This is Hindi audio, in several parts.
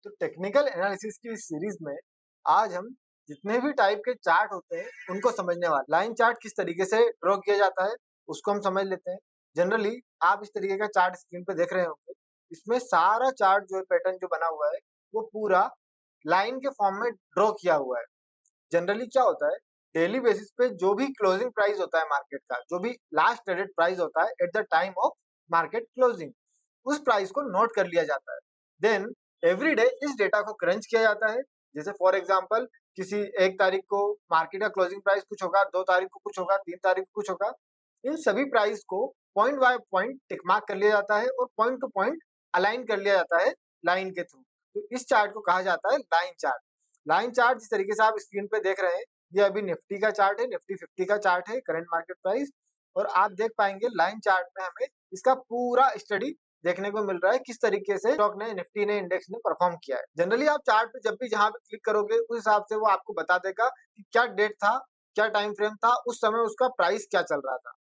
तो टेक्निकल एनालिसिस की इस सीरीज में आज हम जितने भी टाइप के चार्ट होते हैं उनको समझने वाले। लाइन चार्ट किस तरीके से ड्रॉ किया जाता है उसको हम समझ लेते हैं। जनरली आप इस तरीके का चार्ट स्क्रीन पे देख रहे होंगे। इसमें सारा चार्ट जो पैटर्न जो बना हुआ है वो पूरा लाइन के फॉर्म में ड्रॉ किया हुआ है। जनरली क्या होता है, डेली बेसिस पे जो भी क्लोजिंग प्राइस होता है मार्केट का, जो भी लास्ट ट्रेडेड प्राइस होता है at the time of market closing, उस प्राइस को नोट कर लिया जाता है। देन एवरी डे इस डेटा को क्रंच किया जाता है। जैसे फॉर एग्जांपल किसी एक तारीख को मार्केट का क्लोजिंग प्राइस कुछ होगा, 2 तारीख को कुछ होगा, 3 तारीख को कुछ होगा। इन सभी प्राइस को point by point tick mark कर लिया जाता है और पॉइंट टू पॉइंट अलाइन कर लिया जाता है लाइन के थ्रू। तो इस चार्ट को कहा जाता है लाइन चार्ट। लाइन चार्ट जिस तरीके से आप स्क्रीन पे देख रहे हैं, ये अभी निफ्टी का चार्ट है, निफ्टी 50 का चार्ट है, करंट मार्केट प्राइस। और आप देख पाएंगे लाइन चार्ट में हमें इसका पूरा स्टडी देखने को मिल रहा है, किस तरीके से स्टॉक ने, निफ्टी ने, इंडेक्स ने परफॉर्म किया है। जनरली आप चार्ट पे जब भी जहां पे क्लिक करोगे उस हिसाब से वो आपको बता देगा कि क्या डेट था, क्या टाइम फ्रेम था, उस समय उसका प्राइस क्या चल रहा था।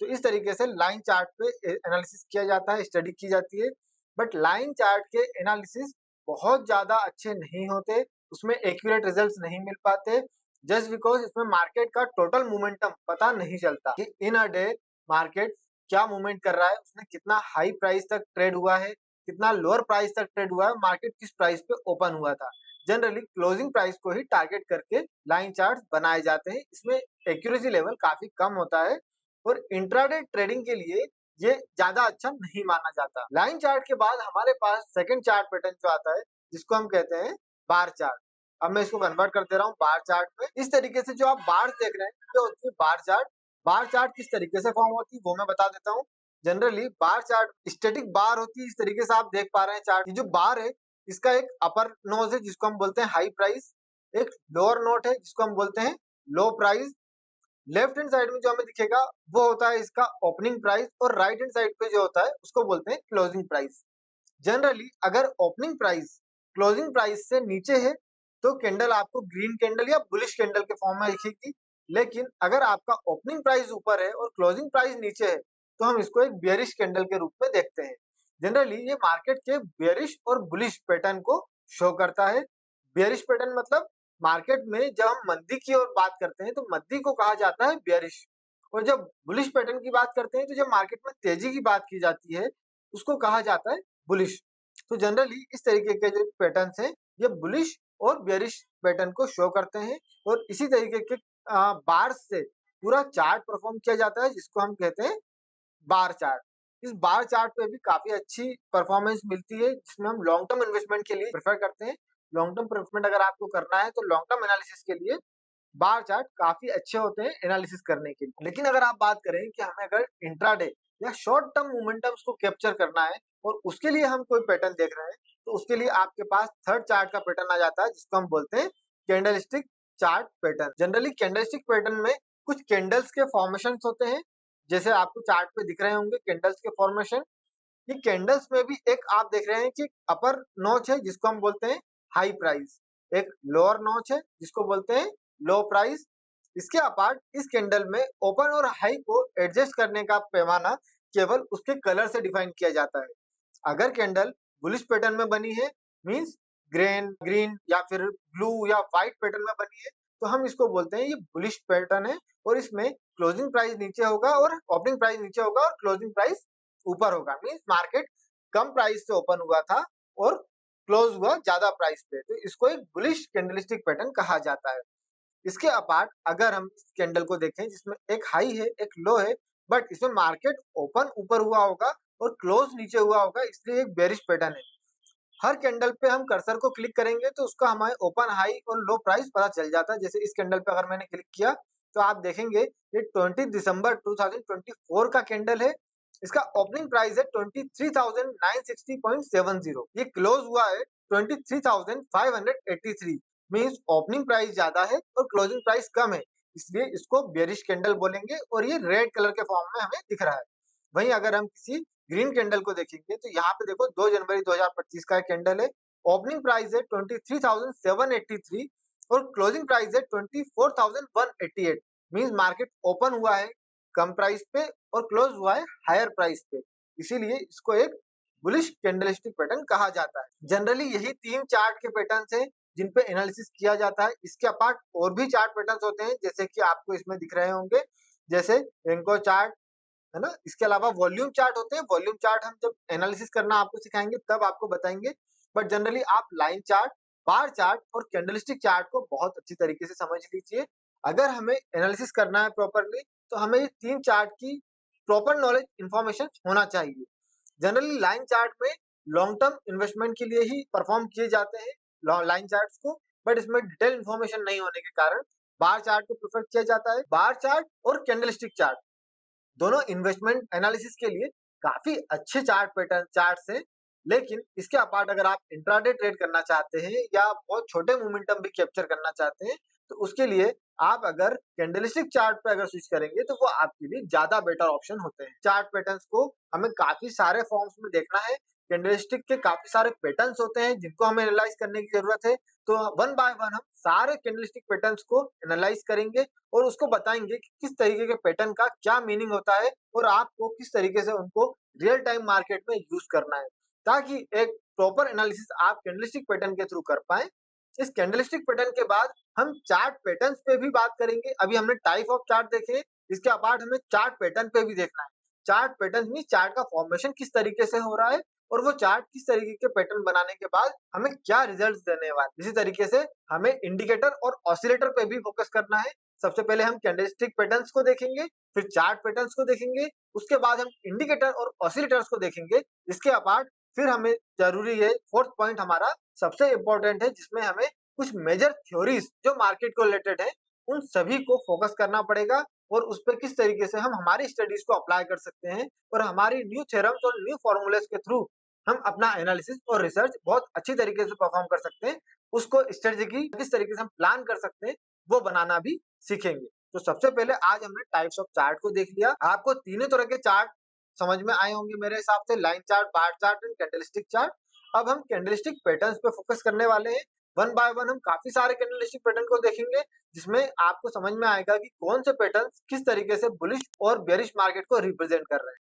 तो इस तरीके से लाइन चार्ट पे एनालिसिस किया जाता है, स्टडी की जाती है। बट लाइन चार्ट के एनालिसिस बहुत ज्यादा अच्छे नहीं होते, उसमें एक्यूरेट रिजल्ट्स नहीं मिल पाते, जस्ट बिकॉज इसमें मार्केट का टोटल मोमेंटम पता नहीं चलता कि इन अ डे मार्केट क्या मूवमेंट कर रहा है, उसने कितना हाई प्राइस तक ट्रेड हुआ है, कितना लोअर प्राइस तक ट्रेड हुआ है, मार्केट किस प्राइस पे ओपन हुआ था। जनरली क्लोजिंग प्राइस को ही टारगेट करके लाइन चार्ट बनाए जाते हैं। इसमें एक्यूरेसी लेवल काफी कम होता है और इंट्राडे ट्रेडिंग के लिए ये ज्यादा अच्छा नहीं माना जाता। लाइन चार्ट के बाद हमारे पास सेकंड चार्ट पैटर्न जो आता है जिसको हम कहते हैं बार चार्ट। अब मैं इसको कन्वर्ट कर दे रहा हूँ बार चार्ट में। इस तरीके से जो आप बार देख रहे हैं ये होती है बार चार्ट। बार चार्ट किस तरीके से फॉर्म होती है वो मैं बता देता हूँ। जनरली बार चार्ट स्टैटिक बार होती है। इस तरीके से आप देख पा रहे हैं चार्ट, ये जो बार है इसका एक अपर नोज है जिसको हम बोलते हैं हाई प्राइस, एक लोअर नोट है जिसको हम बोलते हैं लो प्राइस। लेफ्ट हैंड साइड में जो हमें दिखेगा वो होता है इसका ओपनिंग प्राइस और राइट हैंड साइड पे जो होता है उसको बोलते हैं क्लोजिंग प्राइस। जनरली अगर ओपनिंग प्राइस क्लोजिंग प्राइस से नीचे है तो कैंडल आपको ग्रीन कैंडल या बुलिश कैंडल के फॉर्म में दिखेगी। लेकिन अगर आपका ओपनिंग प्राइस ऊपर है और क्लोजिंग प्राइस नीचे है तो हम इसको एक बेयरिश कैंडल के रूप में देखते हैं। जनरली ये मार्केट के बेयरिश और बुलिश पैटर्न को शो करता है। बेयरिश पैटर्न मतलब मार्केट में जब हम मंदी की ओर बात करते हैं तो मंदी को कहा जाता है बेयरिश, और जब बुलिश पैटर्न की बात करते हैं तो जब मार्केट में तेजी की बात की जाती है उसको कहा जाता है बुलिश। तो जनरली इस तरीके के जो पैटर्न्स हैं ये बुलिश और बेयरिश पैटर्न को शो करते हैं और इसी तरीके के बार्स से पूरा चार्ट परफॉर्म किया जाता है जिसको हम कहते हैं बार चार्ट। इस बार चार्ट पे भी काफी अच्छी परफॉर्मेंस मिलती है जिसमें हम लॉन्ग टर्म इन्वेस्टमेंट के लिए प्रेफर करते हैं। लॉन्ग टर्म इन्वेस्टमेंट अगर आपको करना है तो लॉन्ग टर्म एनालिसिस के लिए बार चार्ट काफी अच्छे होते हैं एनालिसिस करने के लिए। लेकिन अगर आप बात करें कि हमें अगर इंट्राडे या शॉर्ट टर्म मोमेंटम्स को कैप्चर करना है और उसके लिए हम कोई पैटर्न देख रहे हैं तो उसके लिए आपके पास थर्ड चार्ट का पैटर्न आ जाता है जिसको हम बोलते हैं candlestick chart pattern. Generally candlestick pattern में कुछ कैंडल्स के फॉर्मेशन होते हैं, जैसे आपको चार्ट पे दिख रहे होंगे कैंडल्स के फॉर्मेशन। ये कैंडल्स में भी एक आप देख रहे हैं कि अपर नॉच है जिसको हम बोलते हैं हाई प्राइस, एक लोअर नॉच है जिसको बोलते हैं लो प्राइस। इसके अपार्ट इस कैंडल में ओपन और हाई को एडजस्ट करने का पैमाना केवल उसके कलर से डिफाइन किया जाता है। अगर कैंडल बुलिश पैटर्न में बनी है, मींस ग्रीन ग्रीन या फिर ब्लू या व्हाइट पैटर्न में बनी है, तो हम इसको बोलते हैं ये बुलिश पैटर्न है और इसमें क्लोजिंग प्राइस नीचे होगा और ओपनिंग प्राइस नीचे होगा और क्लोजिंग प्राइस ऊपर होगा। मींस मार्केट कम प्राइस से ओपन हुआ था और क्लोज हुआ ज्यादा प्राइस पे, तो इसको एक बुलिश कैंडलस्टिक पैटर्न कहा जाता है। इसके अपार्ट अगर हम इस कैंडल को देखें जिसमें एक हाई है एक लो है, बट इसमें मार्केट ओपन ऊपर हुआ होगा और क्लोज नीचे हुआ होगा, इसलिए एक बेरिश पैटर्न है। हर कैंडल पे हम कर्सर को क्लिक करेंगे तो उसका हमें ओपन हाई और लो प्राइस पता चल जाता है। जैसे इस कैंडल पे अगर मैंने क्लिक किया तो आप देखेंगे ये 20 दिसंबर 2024 का कैंडल है। इसका ओपनिंग प्राइस है 23,960.70, ये क्लोज हुआ है 23,583। मींस ओपनिंग प्राइस ज्यादा है और क्लोजिंग प्राइस कम है, इसलिए इसको बेरिश कैंडल बोलेंगे और ये रेड कलर के फॉर्म में हमें दिख रहा है। वहीं अगर हम किसी ग्रीन कैंडल को देखेंगे तो यहाँ पे देखो 2 जनवरी 2025 का कैंडल है। ओपनिंग प्राइस है 23,783 और क्लोजिंग प्राइस है 24,188। मींस मार्केट ओपन हुआ है कम प्राइस पे और क्लोज हुआ है हायर प्राइस पे, इसीलिए इसको एक बुलिश कैंडलस्टिक पैटर्न कहा जाता है। जनरली यही 3 चार्ट के पैटर्न्स हैं जिन पे एनालिसिस किया जाता है। इसके अपार्ट और भी चार्ट पैटर्न्स होते हैं जैसे कि आपको इसमें दिख रहे होंगे, जैसे रेनको चार्ट, है ना? इसके अलावा वॉल्यूम चार्ट होते हैं। वॉल्यूम चार्ट हम जब एनालिसिस करना आपको सिखाएँगे तब आपको बताएँगे। बट जनरली आप लाइन चार्ट, बार चार्ट और कैंडलस्टिक चार्ट को बहुत अच्छी तरीके से समझ लीजिए। अगर हमें एनालिसिस करना है प्रॉपर्ली तो हमें ये 3 चार्ट की प्रॉपर नॉलेज इन्फॉर्मेशन होना चाहिए। जनरली लाइन चार्ट में लॉन्ग टर्म इन्वेस्टमेंट के लिए ही परफॉर्म किए जाते हैं लाइन चार्ट्स को, बट इसमें डिटेल इन्फॉर्मेशन नहीं होने के कारण बार चार्ट को प्रेफर किया जाता है। बार चार्ट और कैंडलस्टिक चार्ट दोनों इन्वेस्टमेंट एनालिसिस के लिए काफी अच्छे चार्ट पैटर्न चार्ट्स हैं। लेकिन इसके अपार्ट अगर आप इंट्राडे ट्रेड करना चाहते हैं या बहुत छोटे मोमेंटम भी कैप्चर करना चाहते हैं तो उसके लिए आप अगर कैंडलस्टिक चार्ट पे अगर स्विच करेंगे तो वो आपके लिए ज्यादा बेटर ऑप्शन होते हैं। चार्ट पैटर्न्स को हमें काफी सारे फॉर्म्स में देखना है। कैंडलस्टिक के काफी सारे पैटर्न्स होते हैं जिनको हमें एनालाइज करने की जरूरत है। तो वन बाय वन हम सारे कैंडलस्टिक पैटर्न्स को एनालाइज करेंगे और उसको बताएंगे कि किस तरीके के पैटर्न का क्या मीनिंग होता है और आपको किस तरीके से उनको रियल टाइम मार्केट में यूज करना है, ताकि एक प्रॉपर एनालिसिस आप कैंडलस्टिक पैटर्न के थ्रू कर पाए। इस कैंडलस्टिक पैटर्न के बाद हम चार्ट पैटर्न्स पे भी बात करेंगे। अभी हमने टाइप ऑफ चार्ट देखे, इसके अपार्ट हमें चार्ट पैटर्न पे भी देखना है। चार्ट पैटर्न में चार्ट का फॉर्मेशन किस तरीके से हो रहा है और वो चार्ट किस तरीके के पैटर्न बनाने के बाद हमें क्या रिजल्ट्स देने वाले। इसी तरीके से हमें इंडिकेटर और ऑसिलेटर पे भी फोकस करना है। सबसे पहले हम कैंडलस्टिक पैटर्न्स को देखेंगे, फिर चार्ट पैटर्न्स को देखेंगे, उसके बाद हम इंडिकेटर और ऑसिलेटर्स को देखेंगे। इसके अपार्ट फिर हमें जरूरी है, फोर्थ पॉइंट हमारा सबसे इंपॉर्टेंट है जिसमें हमें कुछ मेजर थ्योरीज जो मार्केट को रिलेटेड है उन सभी को फोकस करना पड़ेगा और उस पर किस तरीके से हम हमारी स्टडीज को अप्लाई कर सकते हैं और हमारी न्यू थ्योरम्स और न्यू फॉर्मूलेस के थ्रू हम अपना एनालिसिस और रिसर्च बहुत अच्छी तरीके से परफॉर्म कर सकते हैं। उसको स्ट्रेटेजी किस तरीके से हम प्लान कर सकते हैं वो बनाना भी सीखेंगे। तो सबसे पहले आज हमने टाइप्स ऑफ चार्ट को देख लिया। आपको तीनों तरह के चार्ट समझ में आए होंगे मेरे हिसाब से, line chart, bar chart and candlestick chart. अब हम कैंडलस्टिक पैटर्न्स पे फोकस करने वाले हैं। वन बाय वन हम काफी सारे कैंडलस्टिक पैटर्न को देखेंगे जिसमें आपको समझ में आएगा कि कौन से पैटर्न किस तरीके से बुलिश और बेरिश मार्केट को रिप्रेजेंट कर रहे हैं।